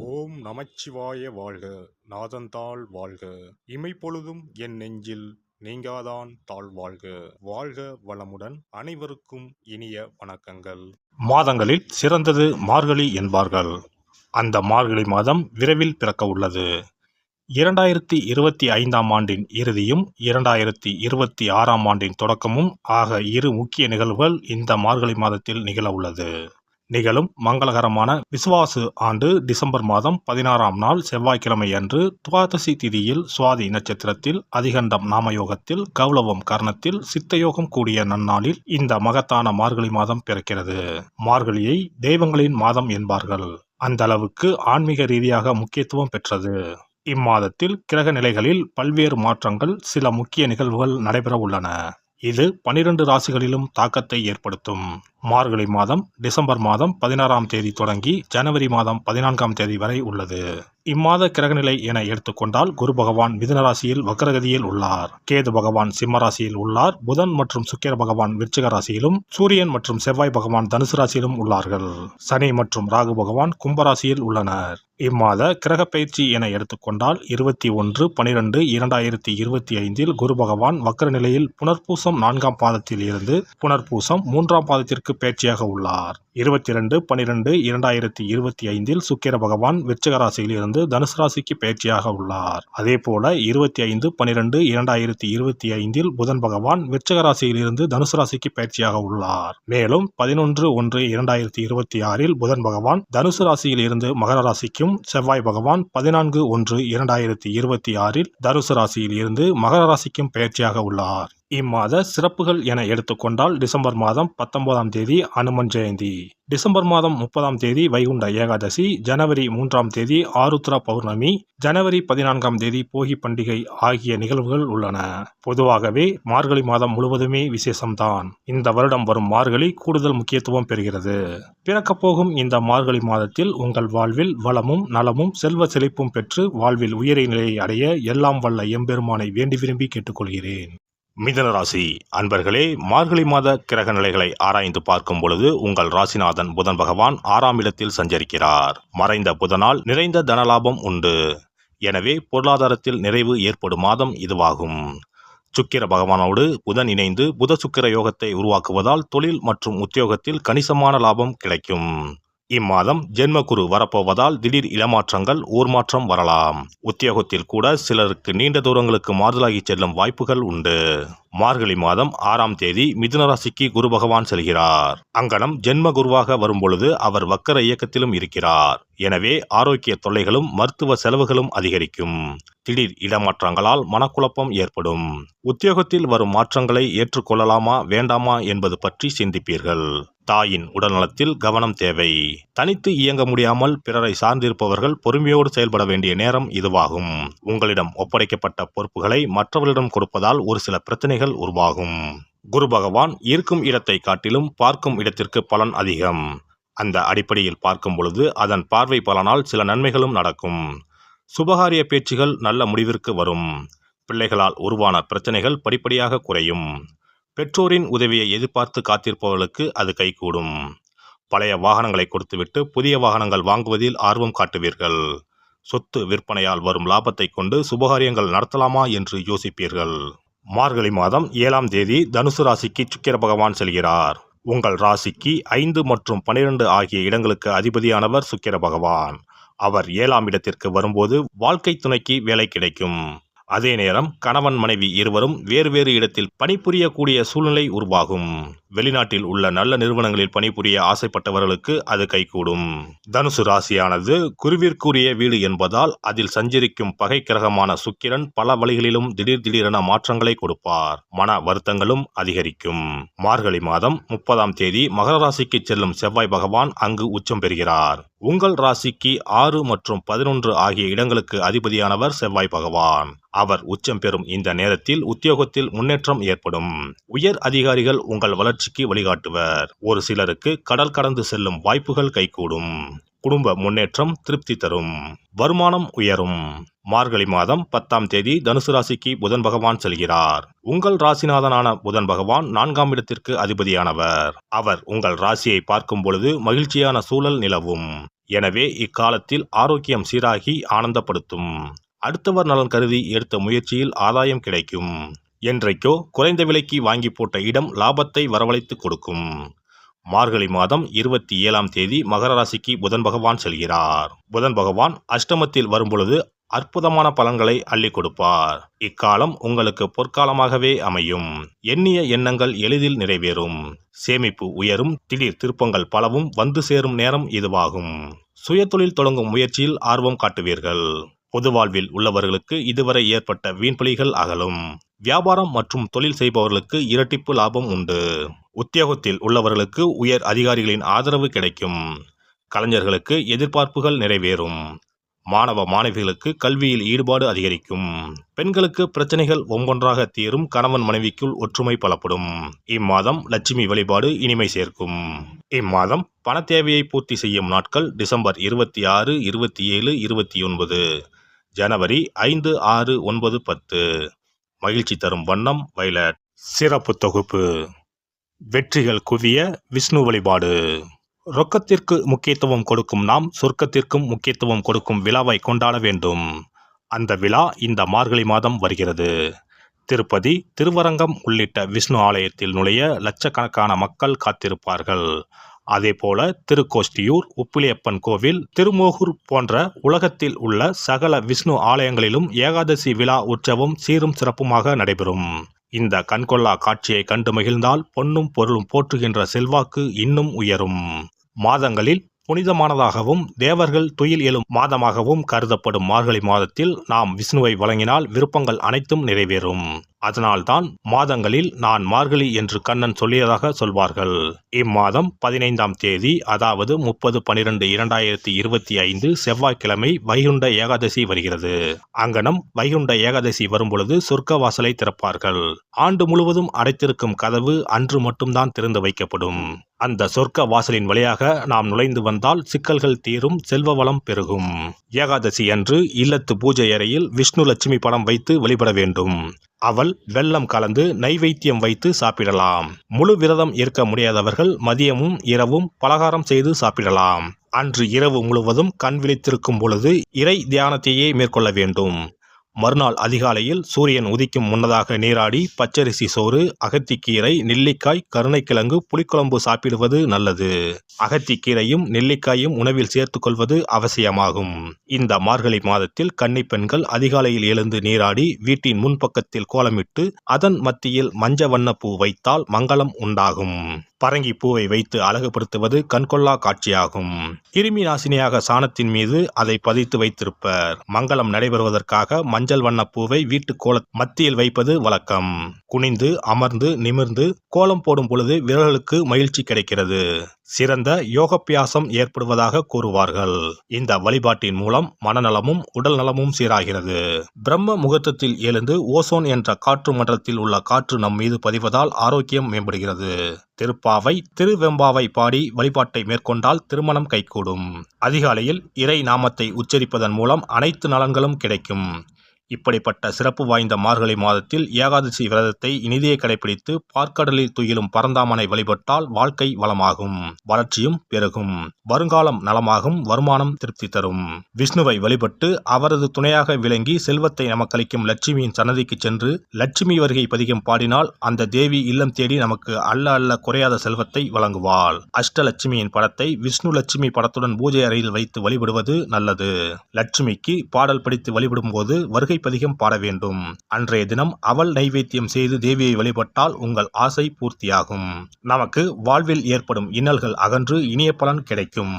ஓம் நமச்சிவாய வாழ்க. நாதந்தாள் வாழ்க. இமைப்பொழுதும் என் நெஞ்சில் நீங்காதான் தாழ் வாழ்க. வாழ்க வளமுடன். அனைவருக்கும் இனிய வணக்கங்கள். மாதங்களில் சிறந்தது மார்கழி என்பார்கள். அந்த மார்கழி மாதம் விரைவில் பிறக்க உள்ளது. 2025ஆம் ஆண்டின் இறுதியும் 2026ஆம் ஆண்டின் தொடக்கமும் ஆக இரு முக்கிய நிகழ்வுகள் இந்த மார்கழி மாதத்தில் நிகழ உள்ளது. நிகழும் மங்களகரமான விசுவாசு ஆண்டு டிசம்பர் மாதம் 16ஆம் நாள் செவ்வாய்க்கிழமை அன்று துவாதசி திதியில் சுவாதி நட்சத்திரத்தில் அதிகண்டம் நாமயோகத்தில் கௌளவம் கர்ணத்தில் சித்தயோகம் கூடிய நன்னாளில் இந்த மகத்தான மார்கழி மாதம் பிறக்கிறது. மார்கழியை தெய்வங்களின் மாதம் என்பார்கள். அந்த அளவுக்கு ஆன்மீக ரீதியாக முக்கியத்துவம் பெற்றது. இம்மாதத்தில் கிரக நிலைகளில் பல்வேறு மாற்றங்கள், சில முக்கிய நிகழ்வுகள் நடைபெற உள்ளன. இது 12 ராசிகளிலும் தாக்கத்தை ஏற்படுத்தும். மார்கழி மாதம் டிசம்பர் மாதம் 16ஆம் தேதி தொடங்கி ஜனவரி மாதம் 14ஆம் தேதி வரை உள்ளது. இம்மாத கிரகநிலை என எடுத்துக்கொண்டால் குரு பகவான் மிதுன ராசியில் வக்ரகதியில் உள்ளார். கேது பகவான் சிம்ம ராசியில் உள்ளார். புதன் மற்றும் சுக்கிர பகவான் விருச்சிக ராசியிலும், சூரியன் மற்றும் செவ்வாய் பகவான் தனுசு ராசியிலும் உள்ளார்கள். சனி மற்றும் ராகு பகவான் கும்பராசியில் உள்ளனர். இம்மாத கிரக பயிற்சி என எடுத்துக்கொண்டால் 21/12/2025 குரு பகவான் வக்ர நிலையில் புனர்பூசம் 4ஆம் பாதத்தில் இருந்து புனர்பூசம் 3ஆம் பாதத்திற்கு பயிற்சியாக உள்ளார். 22/12/2025 சுக்கிர பகவான் விருச்சிக ராசியில் இருந்து தனுசு ராசிக்கு பயிற்சியாக உள்ளார். அதே போல 25/12/2025 புதன் பகவான் விருச்சிக ராசியில் இருந்து தனுசு ராசிக்கு பயிற்சியாக உள்ளார். மேலும் 11/1/2026 புதன் பகவான் தனுசு ராசியில் இருந்து மகர ராசிக்கும், செவ்வாய் பகவான் 14/1/2026 தனுசு ராசியில் இருந்து மகர ராசிக்கும் பயிற்சியாக உள்ளார். இம்மாத சிறப்புகள் என எடுத்துக்கொண்டால் டிசம்பர் மாதம் 19ஆம் தேதி அனுமன் ஜெயந்தி, டிசம்பர் மாதம் 30ஆம் தேதி வைகுண்ட ஏகாதசி, ஜனவரி 3ஆம் தேதி ஆருத்ரா பௌர்ணமி, ஜனவரி 14ஆம் தேதி போகி பண்டிகை ஆகிய நிகழ்வுகள் உள்ளன. பொதுவாகவே மார்கழி மாதம் முழுவதுமே விசேஷம்தான். இந்த வருடம் வரும் மார்கழி கூடுதல் முக்கியத்துவம் பெறுகிறது. பிறக்கப் போகும் இந்த மார்கழி மாதத்தில் உங்கள் வாழ்வில் வளமும் நலமும் செல்வ செழிப்பும் பெற்று வாழ்வில் உயரிய நிலையை அடைய எல்லாம் வல்ல எம்பெருமானை வேண்டி விரும்பி கேட்டுக்கொள்கிறேன். மிதுன ராசி அன்பர்களே, மார்கழி மாத கிரக நிலைகளை ஆராய்ந்து பார்க்கும் பொழுது உங்கள் ராசிநாதன் புதன் பகவான் 6ஆம் இடத்தில் சஞ்சரிக்கிறார். மறைந்த புதனால் நிறைந்த தனலாபம் உண்டு. எனவே பொருளாதாரத்தில் நிறைவு ஏற்படும் மாதம் இதுவாகும். சுக்கிர பகவானோடு புதன் இணைந்து புத சுக்கிர யோகத்தை உருவாக்குவதால் தொழில் மற்றும் உத்தியோகத்தில் கணிசமான லாபம் கிடைக்கும். இம்மாதம் ஜென்மகுரு வரப்போவதால் திடீர் இடமாற்றங்கள், ஊர் மாற்றம் வரலாம். உத்தியோகத்தில் கூட சிலருக்கு நீண்ட தூரங்களுக்கு மாறுதலாகி செல்லும் வாய்ப்புகள் உண்டு. மார்கழி மாதம் 6ஆம் தேதி மிதுன ராசிக்கு குரு பகவான் செல்கிறார். அங்கனம் ஜென்ம குருவாக வரும்பொழுது அவர் வக்கர இயக்கத்திலும் இருக்கிறார். எனவே ஆரோக்கிய தொல்லைகளும் மருத்துவ செலவுகளும் அதிகரிக்கும். திடீர் இடமாற்றங்களால் மனக்குழப்பம் ஏற்படும். உத்தியோகத்தில் வரும் மாற்றங்களை ஏற்றுக்கொள்ளலாமா வேண்டாமா என்பது பற்றி சிந்திப்பீர்கள். தாயின் உடல்நலத்தில் கவனம் தேவை. தனித்து இயங்க முடியாமல் பிறரை சார்ந்திருப்பவர்கள் பொறுமையோடு செயல்பட வேண்டிய நேரம் இதுவாகும். உங்களிடம் ஒப்படைக்கப்பட்ட பொறுப்புகளை மற்றவர்களிடம் கொடுப்பதால் ஒரு சில பிரச்சனைகள் உருவாகும். குரு பகவான் இருக்கும் இடத்தை காட்டிலும் பார்க்கும் இடத்திற்கு பலன் அதிகம். அந்த அடிப்படையில் பார்க்கும் பொழுது அதன் பார்வை பலனால் சில நன்மைகளும் நடக்கும். சுபகாரிய பேச்சுகள் நல்ல முடிவிற்கு வரும். பிள்ளைகளால் உருவான பிரச்சனைகள் படிப்படியாக குறையும். பெற்றோரின் உதவியை எதிர்பார்த்து காத்திருப்பவர்களுக்கு அது கைகூடும். பழைய வாகனங்களை கொடுத்துவிட்டு புதிய வாகனங்கள் வாங்குவதில் ஆர்வம் காட்டுவீர்கள். சொத்து விற்பனையால் வரும் லாபத்தை கொண்டு சுபகாரியங்கள் நடத்தலாமா என்று யோசிப்பீர்கள். மார்கழி மாதம் 7ஆம் தேதி தனுசு ராசிக்கு சுக்கிர பகவான் செல்கிறார். உங்கள் ராசிக்கு 5 மற்றும் 12 ஆகிய இடங்களுக்கு அதிபதியானவர் சுக்கிர பகவான். அவர் 7ஆம் இடத்திற்கு வரும்போது வாழ்க்கை துணைக்கு வேலை கிடைக்கும். அதே நேரம் கணவன் மனைவி இருவரும் வேறு வேறு இடத்தில் பணிபுரியக்கூடிய சூழ்நிலை உருவாகும். வெளிநாட்டில் உள்ள நல்ல நிறுவனங்களில் பணிபுரிய ஆசைப்பட்டவர்களுக்கு அது கைகூடும். தனுசு ராசியானது குருவிற்குரிய வீடு என்பதால் அதில் சஞ்சரிக்கும் பகை கிரகமான சுக்கிரன் பல வழிகளிலும் திடீரென மாற்றங்களை கொடுப்பார். மன வருத்தங்களும் அதிகரிக்கும். மார்கழி மாதம் 30ஆம் தேதி மகர ராசிக்கு செல்லும் செவ்வாய் பகவான் அங்கு உச்சம் பெறுகிறார். உங்கள் ராசிக்கு 6 மற்றும் 11 ஆகிய இடங்களுக்கு அதிபதியானவர் செவ்வாய் பகவான். அவர் உச்சம் பெறும் இந்த நேரத்தில் உத்தியோகத்தில் முன்னேற்றம் ஏற்படும். உயர் அதிகாரிகள் உங்கள் வளர்ச்சிக்கு வழிகாட்டுவர். ஒரு சிலருக்கு கடல் கடந்து செல்லும் வாய்ப்புகள் கைகூடும். குடும்ப முன்னேற்றம் திருப்தி தரும். வருமானம் உயரும். மார்கழி மாதம் 10ஆம் தேதி தனுசு ராசிக்கு புதன் பகவான் செல்கிறார். உங்கள் ராசிநாதனான புதன் பகவான் 4ஆம் இடத்திற்கு அதிபதியானவர். அவர் உங்கள் ராசியை பார்க்கும் பொழுது மகிழ்ச்சியான சூழல் நிலவும். எனவே இக்காலத்தில் ஆரோக்கியம் சீராகி ஆனந்தப்படுத்தும். அடுத்தவர் நலன் கருதி எடுத்த முயற்சியில் ஆதாயம் கிடைக்கும். என்றைக்கோ குறைந்த விலைக்கு வாங்கி போட்ட இடம் லாபத்தை வரவழைத்து கொடுக்கும். மார்கழி மாதம் 27ஆம் தேதி மகர ராசிக்கு புதன் பகவான் செல்கிறார். புதன் பகவான் அஷ்டமத்தில் வரும்பொழுது அற்புதமான பலன்களை அள்ளி கொடுப்பார். இக்காலம் உங்களுக்கு பொற்காலமாகவே அமையும். எண்ணிய எண்ணங்கள் எளிதில் நிறைவேறும். சேமிப்பு உயரும். திடீர் திருப்பங்கள் பலவும் வந்து சேரும் நேரம் இதுவாகும். சுயதொழில் தொடங்கும் முயற்சியில் ஆர்வம் காட்டுவீர்கள். பொது வாழ்வில் உள்ளவர்களுக்கு இதுவரை ஏற்பட்ட வீண்பலிகள் அகலும். வியாபாரம் மற்றும் தொழில் செய்பவர்களுக்கு இரட்டிப்பு லாபம் உண்டு. உத்தியோகத்தில் உள்ளவர்களுக்கு உயர் அதிகாரிகளின் ஆதரவு கிடைக்கும். கலைஞர்களுக்கு எதிர்பார்ப்புகள் நிறைவேறும். மாணவ மாணவிகளுக்கு கல்வியில் ஈடுபாடு அதிகரிக்கும். பெண்களுக்கு பிரச்சனைகள் ஒவ்வொன்றாக தீரும். கணவன் மனைவிக்குள் ஒற்றுமை பலப்படும். இம்மாதம் லட்சுமி வழிபாடு இனிமை சேர்க்கும். இம்மாதம் பண தேவையை பூர்த்தி செய்யும் நாட்கள் டிசம்பர் 26, 27, 29, ஜனவரி 5, 6, 9, 10. மகிழ்ச்சி தரும் வண்ணம் வயலட். சிறப்பு தொகுப்பு. வெற்றிகள் குவிய விஷ்ணு வழிபாடு. ரொக்கத்திற்கு முக்கியத்துவம் கொடுக்கும் நாம் சொர்க்கத்திற்கும் முக்கியத்துவம் கொடுக்கும் விழாவை கொண்டாட வேண்டும். அந்த விழா இந்த மார்கழி மாதம் வருகிறது. திருப்பதி, திருவரங்கம் உள்ளிட்ட விஷ்ணு ஆலயத்தில் நுழைய லட்சக்கணக்கான மக்கள் காத்திருப்பார்கள். அதேபோல திருக்கோஷ்டியூர், உப்பிலியப்பன் கோவில், திருமோகூர் போன்ற உலகத்தில் உள்ள சகல விஷ்ணு ஆலயங்களிலும் ஏகாதசி விழா உற்சவம் சீரும் சிறப்புமாக நடைபெறும். இந்த கண்கொள்ளா காட்சியை கண்டு மகிழ்ந்தால் பொன்னும் பொருளும் போற்றுகின்ற செல்வாக்கு இன்னும் உயரும். மாதங்களில் புனிதமானதாகவும் தேவர்கள் துயில் எழும் மாதமாகவும் கருதப்படும் மார்கழி மாதத்தில் நாம் விஷ்ணுவை வழங்கினால் விருப்பங்கள் அனைத்தும் நிறைவேறும். அதனால்தான் மாதங்களில் நான் மார்கழி என்று கண்ணன் சொல்லியதாக சொல்வார்கள். இம்மாதம் 15ஆம் தேதி அதாவது 30/12/2025 செவ்வாய்க்கிழமை வைகுண்ட ஏகாதசி வருகிறது. அங்கனம் வைகுண்ட ஏகாதசி வரும்பொழுது சொர்க்க வாசலை திறப்பார்கள். ஆண்டு முழுவதும் அடைத்திருக்கும் கதவு அன்று மட்டும்தான் திறந்து வைக்கப்படும். அந்த சொர்க்க வாசலின் வழியாக நாம் நுழைந்து வந்தால் சிக்கல்கள் தீரும், செல்வ வளம் பெருகும். ஏகாதசி அன்று இல்லத்து பூஜை அறையில் விஷ்ணு லட்சுமி படம் வைத்து வழிபட வேண்டும். அவள் வெல்லம் கலந்து நைவேத்தியம் வைத்து சாப்பிடலாம். முழு விரதம் இருக்க முடியாதவர்கள் மதியமும் இரவும் பலகாரம் செய்து சாப்பிடலாம். அன்று இரவு முழுவதும் கண் விழித்திருக்கும் பொழுது இறை தியானத்தையே மேற்கொள்ள வேண்டும். மறுநாள் அதிகாலையில் சூரியன் உதிக்கும் முன்னதாக நீராடி பச்சரிசி சோறு, அகத்திக்கீரை, நெல்லிக்காய், கருணைக்கிழங்கு, புளிக்குழம்பு சாப்பிடுவது நல்லது. அகத்திக்கீரையும் நெல்லிக்காயும் உணவில் சேர்த்து கொள்வது அவசியமாகும். இந்த மார்கழி மாதத்தில் கன்னி பெண்கள் அதிகாலையில் எழுந்து நீராடி வீட்டின் முன்பக்கத்தில் கோலமிட்டு அதன் மத்தியில் மஞ்ச வண்ண பூ வைத்தால் மங்களம் உண்டாகும். பரங்கி பூவை வைத்து அழகுபடுத்துவது கண்கொள்ளா காட்சியாகும். கிருமி நாசினியாக சாணத்தின் மீது அதை பதித்து வைத்திருப்பர். மங்களம் நடைபெறுவதற்காக மஞ்சள் வண்ண பூவை வீட்டு கோல மத்தியில் வைப்பது வழக்கம். குனிந்து அமர்ந்து நிமிர்ந்து கோலம் போடும் பொழுது விரல்களுக்கு மகிழ்ச்சி கிடைக்கிறது. சிறந்த யோகப்பியாசம் ஏற்படுவதாக கூறுவார்கள். இந்த வழிபாட்டின் மூலம் மனநலமும் உடல் நலமும் சீராகிறது. பிரம்ம முகூர்த்தத்தில் எழுந்து ஓசோன் என்ற காற்று மண்டலத்தில் உள்ள காற்று நம் மீது பதிவதால் ஆரோக்கியம் மேம்படுகிறது. திருப்பாவை, திருவெம்பாவை பாடி வழிபாட்டை மேற்கொண்டால் திருமணம் கைகூடும். அதிகாலையில் இறை நாமத்தை உச்சரிப்பதன் மூலம் அனைத்து நலன்களும் கிடைக்கும். இப்படிப்பட்ட சிறப்பு வாய்ந்த மார்கழி மாதத்தில் ஏகாதசி விரதத்தை இனிதே கடைபிடித்து பார்க்கடலில் துயிலும் பரந்தாமனை வழிபட்டால் வாழ்க்கை வளமாகும், வளர்ச்சியும் பெருகும், வருங்காலம் நலமாகும், வருமானம் திருப்தி தரும். விஷ்ணுவை வழிபட்டு அவரது துணையாக விளங்கி செல்வத்தை நமக்களிக்கும் லட்சுமியின் சன்னதிக்கு சென்று லட்சுமி வருகை பதிகம் பாடினால் அந்த தேவி இல்லம் தேடி நமக்கு அல்ல குறையாத செல்வத்தை வழங்குவாள். அஷ்டலட்சுமியின் படத்தை விஷ்ணு லட்சுமி படத்துடன் பூஜை அறையில் வைத்து வழிபடுவது நல்லது. லட்சுமிக்கு பாடல் படித்து வழிபடும் போது வருகை பதிகம் பாட வேண்டும். அன்றைய தினம் அவள் நைவேத்தியம் செய்து தேவியை வழிபட்டால் உங்கள் ஆசை பூர்த்தியாகும். நமக்கு வாழ்வில் ஏற்படும் இன்னல்கள் அகன்று இனிய பலன் கிடைக்கும்.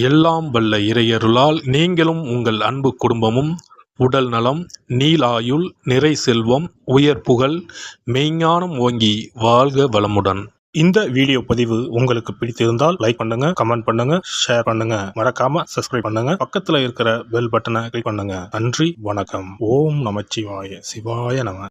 எல்லாம் வல்ல இறையருளால் நீங்களும் உங்கள் அன்பு குடும்பமும் உடல் நலம், நீலாயுள், நிறை செல்வம், உயர் புகழ், மெய்ஞானம் ஓங்கி வாழ்க வளமுடன். இந்த வீடியோ பதிவு உங்களுக்கு பிடித்திருந்தால் லைக் பண்ணுங்க, கமெண்ட் பண்ணுங்க, ஷேர் பண்ணுங்க, மறக்காம சப்ஸ்கிரைப் பண்ணுங்க, பக்கத்துல இருக்கிற பெல் பட்டனை கிளிக் பண்ணுங்க. நன்றி, வணக்கம். ஓம் நமச்சிவாய. சிவாய நம.